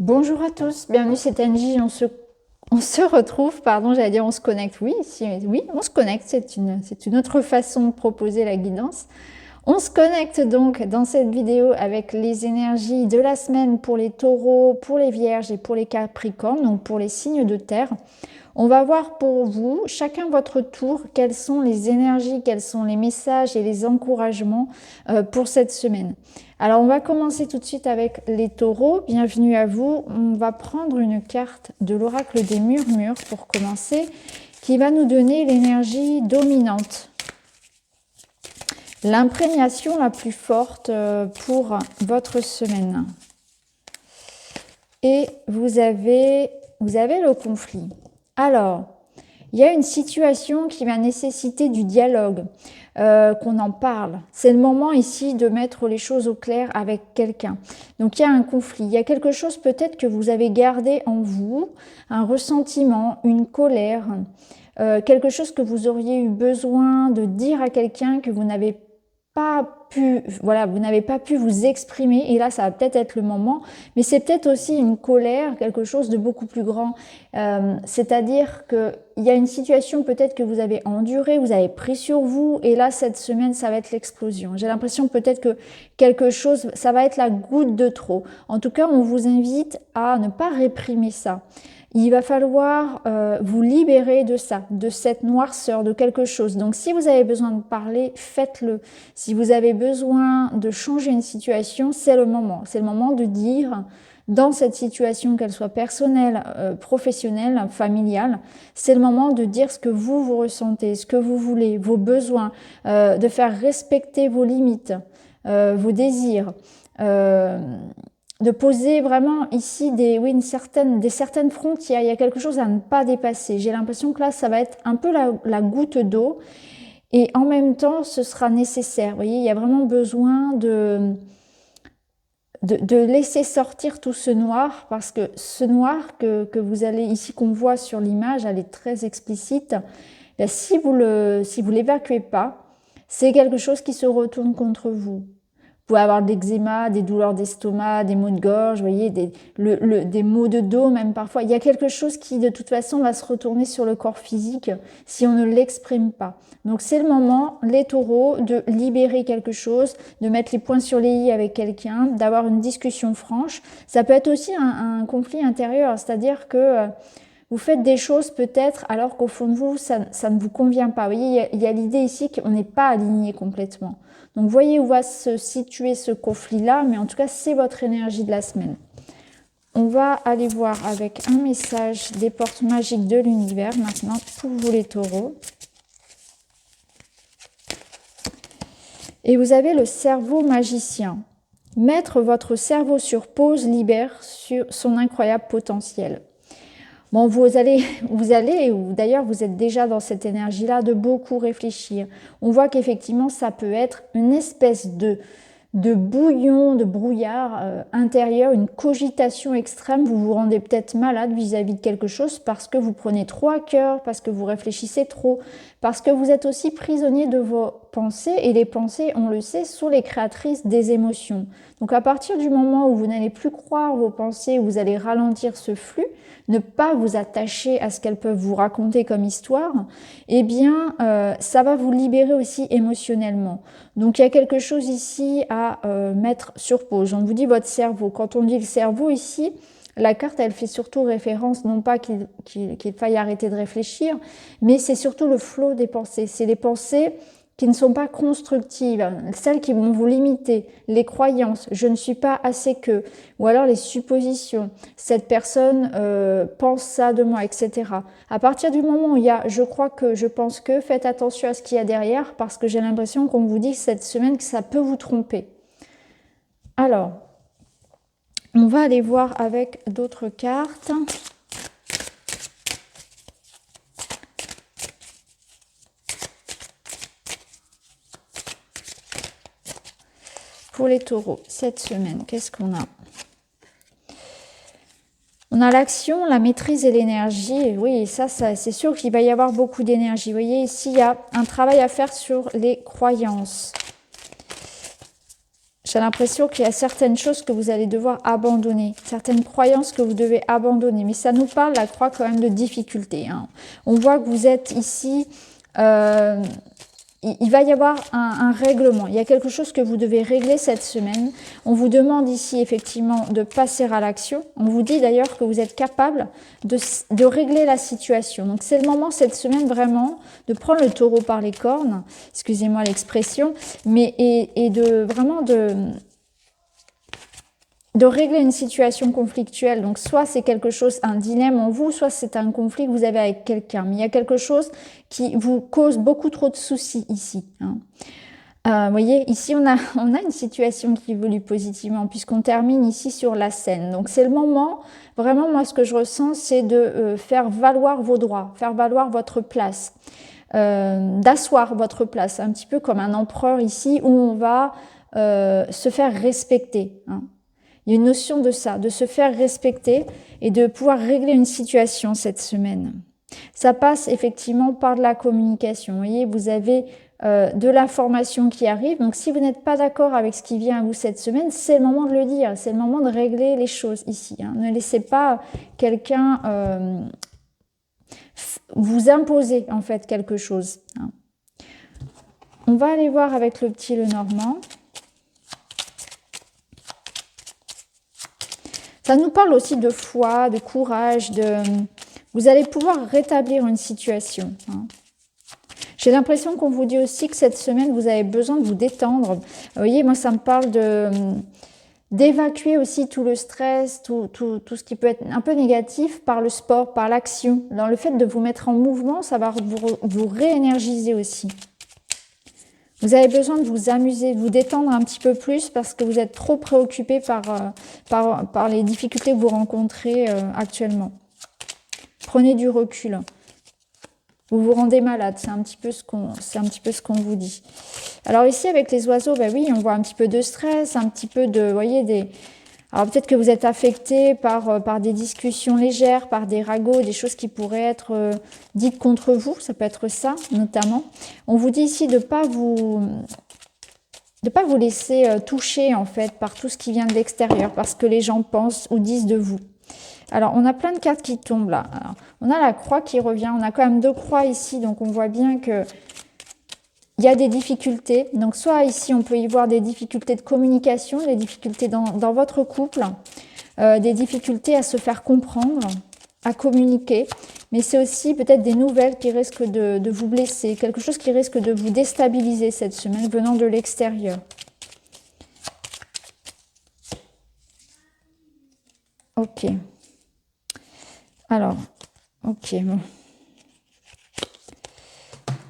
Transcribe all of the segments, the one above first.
Bonjour à tous, bienvenue, c'est Angie. On se retrouve, pardon, j'allais dire on se connecte. Oui, oui, on se connecte, c'est une autre façon de proposer la guidance. On se connecte donc dans cette vidéo avec les énergies de la semaine pour les taureaux, pour les vierges et pour les capricornes, donc pour les signes de terre. On va voir pour vous, chacun votre tour, quelles sont les énergies, quels sont les messages et les encouragements pour cette semaine. Alors, on va commencer tout de suite avec les taureaux. Bienvenue à vous. On va prendre une carte de l'oracle des murmures pour commencer, qui va nous donner l'énergie dominante. L'imprégnation la plus forte pour votre semaine. Et vous avez le conflit. Alors, il y a une situation qui va nécessiter du dialogue, qu'on en parle. C'est le moment ici de mettre les choses au clair avec quelqu'un. Donc il y a un conflit, il y a quelque chose peut-être que vous avez gardé en vous, un ressentiment, une colère, quelque chose que vous auriez eu besoin de dire à quelqu'un que vous n'avez pas pu, voilà, vous n'avez pas pu vous exprimer, et là ça va peut-être être le moment, mais c'est peut-être aussi une colère, quelque chose de beaucoup plus grand, c'est-à-dire que il y a une situation peut-être que vous avez endurée, vous avez pris sur vous, et là cette semaine ça va être l'explosion. J'ai l'impression peut-être que quelque chose, ça va être la goutte de trop. En tout cas, on vous invite à ne pas réprimer ça. Il va falloir vous libérer de ça, de cette noirceur, de quelque chose. Donc si vous avez besoin de parler, faites-le. Si vous avez besoin de changer une situation, c'est le moment. C'est le moment de dire, dans cette situation, qu'elle soit personnelle, professionnelle, familiale, c'est le moment de dire ce que vous ressentez, ce que vous voulez, vos besoins, de faire respecter vos limites, vos désirs. De poser vraiment ici des certaines frontières. Il y a quelque chose à ne pas dépasser. J'ai l'impression que là, ça va être un peu la goutte d'eau. Et en même temps, ce sera nécessaire. Vous voyez, il y a vraiment besoin de laisser sortir tout ce noir, parce que ce noir que vous allez ici, qu'on voit sur l'image, elle est très explicite. Bien, si vous l'évacuez pas, c'est quelque chose qui se retourne contre vous. Vous pouvez avoir de l'eczéma, des douleurs d'estomac, des maux de gorge, vous voyez, des maux de dos même parfois. Il y a quelque chose qui de toute façon va se retourner sur le corps physique si on ne l'exprime pas. Donc c'est le moment, les taureaux, de libérer quelque chose, de mettre les points sur les i avec quelqu'un, d'avoir une discussion franche. Ça peut être aussi un conflit intérieur, c'est-à-dire que vous faites des choses peut-être alors qu'au fond de vous, ça ne vous convient pas. Vous voyez, il y a l'idée ici qu'on n'est pas aligné complètement. Donc voyez où va se situer ce conflit-là, mais en tout cas, c'est votre énergie de la semaine. On va aller voir avec un message des portes magiques de l'univers maintenant pour vous les taureaux. Et vous avez le cerveau magicien. Mettre votre cerveau sur pause libère sur son incroyable potentiel. Bon, vous allez, ou d'ailleurs vous êtes déjà dans cette énergie-là, de beaucoup réfléchir. On voit qu'effectivement ça peut être une espèce de bouillon, de brouillard intérieur, une cogitation extrême. Vous vous rendez peut-être malade vis-à-vis de quelque chose parce que vous prenez trop à cœur, parce que vous réfléchissez trop, parce que vous êtes aussi prisonnier de vos pensées, et les pensées, on le sait, sont les créatrices des émotions. Donc à partir du moment où vous n'allez plus croire vos pensées, où vous allez ralentir ce flux, ne pas vous attacher à ce qu'elles peuvent vous raconter comme histoire, eh bien ça va vous libérer aussi émotionnellement. Donc il y a quelque chose ici à mettre sur pause. On vous dit votre cerveau. Quand on dit le cerveau ici, la carte, elle fait surtout référence, non pas qu'il faille arrêter de réfléchir, mais c'est surtout le flot des pensées. C'est les pensées qui ne sont pas constructives, celles qui vont vous limiter, les croyances, je ne suis pas assez que, ou alors les suppositions, cette personne pense ça de moi, etc. À partir du moment où il y a je crois que, je pense que, faites attention à ce qu'il y a derrière, parce que j'ai l'impression qu'on vous dit cette semaine que ça peut vous tromper. Alors, on va aller voir avec d'autres cartes. Pour les taureaux, cette semaine, qu'est-ce qu'on a? On a l'action, la maîtrise et l'énergie. Oui, ça c'est sûr qu'il va y avoir beaucoup d'énergie. Vous voyez, ici, il y a un travail à faire sur les croyances. J'ai l'impression qu'il y a certaines choses que vous allez devoir abandonner, certaines croyances que vous devez abandonner. Mais ça nous parle, la croix, quand même de difficultés. Hein. On voit que vous êtes ici... il va y avoir un règlement. Il y a quelque chose que vous devez régler cette semaine. On vous demande ici effectivement de passer à l'action. On vous dit d'ailleurs que vous êtes capable de régler la situation. Donc c'est le moment cette semaine vraiment de prendre le taureau par les cornes, excusez-moi l'expression, mais et de vraiment de régler une situation conflictuelle. Donc soit c'est quelque chose, un dilemme en vous, soit c'est un conflit que vous avez avec quelqu'un. Mais il y a quelque chose qui vous cause beaucoup trop de soucis ici. Hein. Vous voyez, ici on a une situation qui évolue positivement puisqu'on termine ici sur la scène. Donc c'est le moment, vraiment moi ce que je ressens c'est de faire valoir vos droits, faire valoir votre place, d'asseoir votre place, un petit peu comme un empereur ici où on va se faire respecter. Hein. Il y a une notion de ça, de se faire respecter et de pouvoir régler une situation cette semaine. Ça passe effectivement par de la communication. Vous voyez, vous avez de l'information qui arrive. Donc, si vous n'êtes pas d'accord avec ce qui vient à vous cette semaine, c'est le moment de le dire. C'est le moment de régler les choses ici. Hein. Ne laissez pas quelqu'un vous imposer en fait quelque chose. Hein. On va aller voir avec le petit Lenormand. Ça nous parle aussi de foi, de courage, vous allez pouvoir rétablir une situation. Hein. J'ai l'impression qu'on vous dit aussi que cette semaine, vous avez besoin de vous détendre. Vous voyez, moi, ça me parle d'évacuer aussi tout le stress, tout ce qui peut être un peu négatif par le sport, par l'action. Dans le fait de vous mettre en mouvement, ça va vous réénergiser aussi. Vous avez besoin de vous amuser, de vous détendre un petit peu plus parce que vous êtes trop préoccupé par les difficultés que vous rencontrez actuellement. Prenez du recul. Vous vous rendez malade, c'est un petit peu ce qu'on vous dit. Alors ici, avec les oiseaux, ben oui, on voit un petit peu de stress, un petit peu de, vous voyez, alors peut-être que vous êtes affecté par des discussions légères, par des ragots, des choses qui pourraient être dites contre vous, ça peut être ça notamment. On vous dit ici de pas vous laisser toucher en fait par tout ce qui vient de l'extérieur, parce que les gens pensent ou disent de vous. Alors on a plein de cartes qui tombent là. Alors, on a la croix qui revient, on a quand même 2 croix ici, donc on voit bien que il y a des difficultés. Donc soit ici on peut y voir des difficultés de communication, des difficultés dans votre couple, des difficultés à se faire comprendre, à communiquer, mais c'est aussi peut-être des nouvelles qui risquent de vous blesser, quelque chose qui risque de vous déstabiliser cette semaine venant de l'extérieur. Ok. Alors, ok, bon.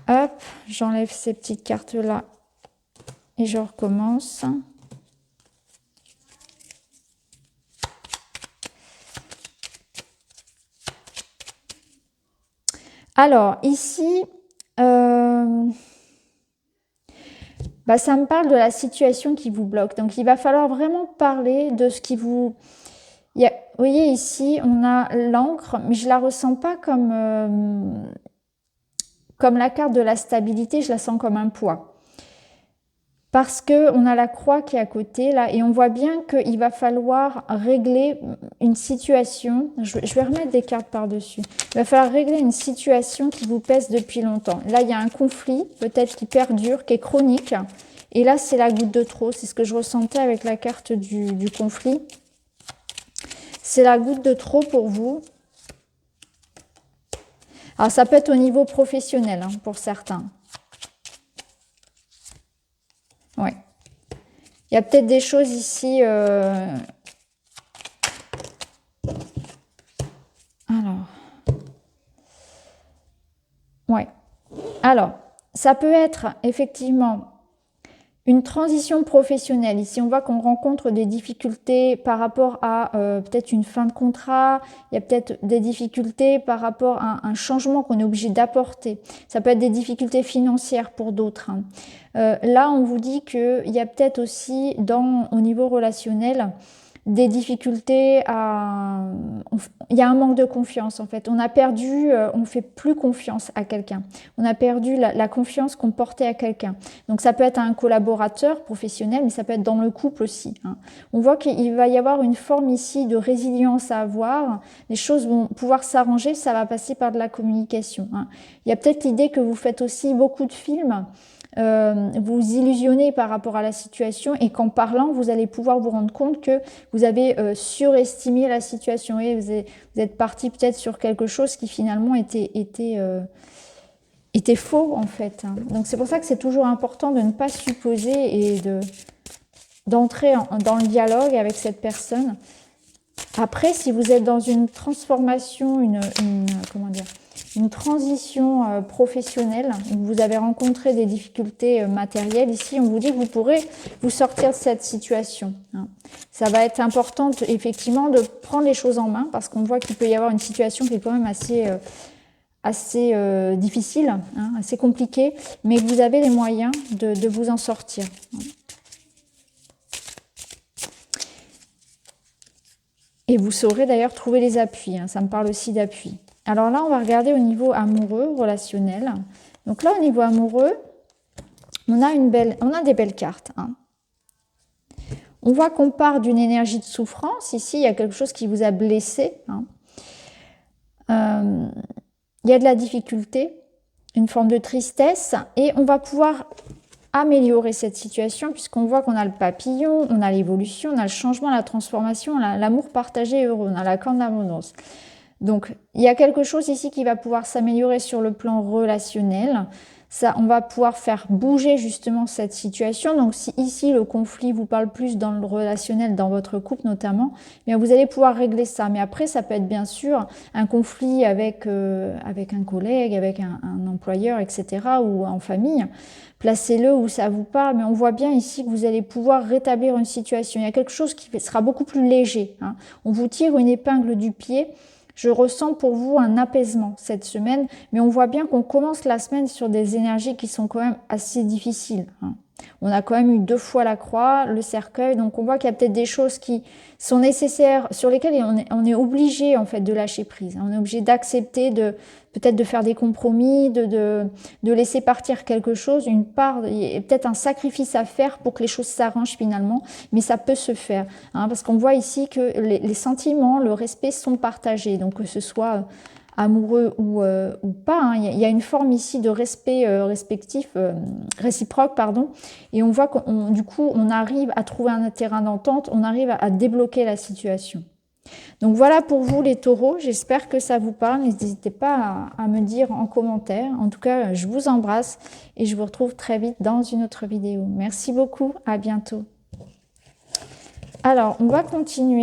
Hop, j'enlève ces petites cartes-là et je recommence. Alors, ici, ça me parle de la situation qui vous bloque. Donc, il va falloir vraiment parler de ce qui vous... Vous voyez, ici, on a l'encre, mais je ne la ressens pas comme la carte de la stabilité, je la sens comme un poids. Parce qu'on a la croix qui est à côté, là, et on voit bien qu'il va falloir régler une situation. Je vais remettre des cartes par-dessus. Il va falloir régler une situation qui vous pèse depuis longtemps. Là, il y a un conflit, peut-être qui perdure, qui est chronique. Et là, c'est la goutte de trop. C'est ce que je ressentais avec la carte du conflit. C'est la goutte de trop pour vous. Alors, ça peut être au niveau professionnel, hein, pour certains. Ouais. Il y a peut-être des choses ici. Alors. Ouais. Alors, ça peut être effectivement une transition professionnelle. Ici, on voit qu'on rencontre des difficultés par rapport à peut-être une fin de contrat. Il y a peut-être des difficultés par rapport à un changement qu'on est obligé d'apporter. Ça peut être des difficultés financières pour d'autres. Hein. Là, on vous dit qu'il y a peut-être aussi, au niveau relationnel, des difficultés il y a un manque de confiance en fait. On a perdu, on ne fait plus confiance à quelqu'un. On a perdu la confiance qu'on portait à quelqu'un. Donc ça peut être un collaborateur professionnel, mais ça peut être dans le couple aussi. Hein. On voit qu'il va y avoir une forme ici de résilience à avoir. Les choses vont pouvoir s'arranger, ça va passer par de la communication. Hein. Il y a peut-être l'idée que vous faites aussi beaucoup de films. Vous illusionnez par rapport à la situation et qu'en parlant, vous allez pouvoir vous rendre compte que vous avez surestimé la situation et vous êtes parti peut-être sur quelque chose qui finalement était faux en fait. Hein. Donc c'est pour ça que c'est toujours important de ne pas supposer et d'entrer dans le dialogue avec cette personne. Après, si vous êtes dans une transformation, comment dire, une transition professionnelle, où vous avez rencontré des difficultés matérielles, ici on vous dit que vous pourrez vous sortir de cette situation. Hein. Ça va être important effectivement de prendre les choses en main parce qu'on voit qu'il peut y avoir une situation qui est quand même assez difficile, hein, assez compliquée, mais que vous avez les moyens de vous en sortir. Et vous saurez d'ailleurs trouver les appuis, hein, ça me parle aussi d'appui. Alors là, on va regarder au niveau amoureux, relationnel. Donc là, au niveau amoureux, on a des belles cartes. Hein. On voit qu'on part d'une énergie de souffrance. Ici, il y a quelque chose qui vous a blessé. Hein. Il y a de la difficulté, une forme de tristesse. Et on va pouvoir améliorer cette situation puisqu'on voit qu'on a le papillon, on a l'évolution, on a le changement, la transformation, l'amour partagé et heureux, on a la corne d'abondance. Donc, il y a quelque chose ici qui va pouvoir s'améliorer sur le plan relationnel. Ça, on va pouvoir faire bouger justement cette situation. Donc, si ici le conflit vous parle plus dans le relationnel, dans votre couple notamment, bien vous allez pouvoir régler ça. Mais après, ça peut être bien sûr un conflit avec un collègue, avec un employeur, etc. ou en famille. Placez-le où ça vous parle, mais on voit bien ici que vous allez pouvoir rétablir une situation. Il y a quelque chose qui sera beaucoup plus léger. Hein. On vous tire une épingle du pied. Je ressens pour vous un apaisement cette semaine, mais on voit bien qu'on commence la semaine sur des énergies qui sont quand même assez difficiles. Hein. On a quand même eu 2 fois la croix, le cercueil, donc on voit qu'il y a peut-être des choses qui sont nécessaires, sur lesquelles on est obligé en fait de lâcher prise. On est obligé d'accepter, peut-être de faire des compromis, de laisser partir quelque chose, une part, il y a peut-être un sacrifice à faire pour que les choses s'arrangent finalement, mais ça peut se faire, hein, parce qu'on voit ici que les sentiments, le respect sont partagés, donc que ce soit amoureux ou pas, hein. Il y a une forme ici de respect réciproque, pardon, et on voit du coup on arrive à trouver un terrain d'entente, on arrive à débloquer la situation. Donc voilà pour vous les taureaux, j'espère que ça vous parle, n'hésitez pas à me dire en commentaire. En tout cas, je vous embrasse et je vous retrouve très vite dans une autre vidéo. Merci beaucoup, à bientôt. Alors, on va continuer.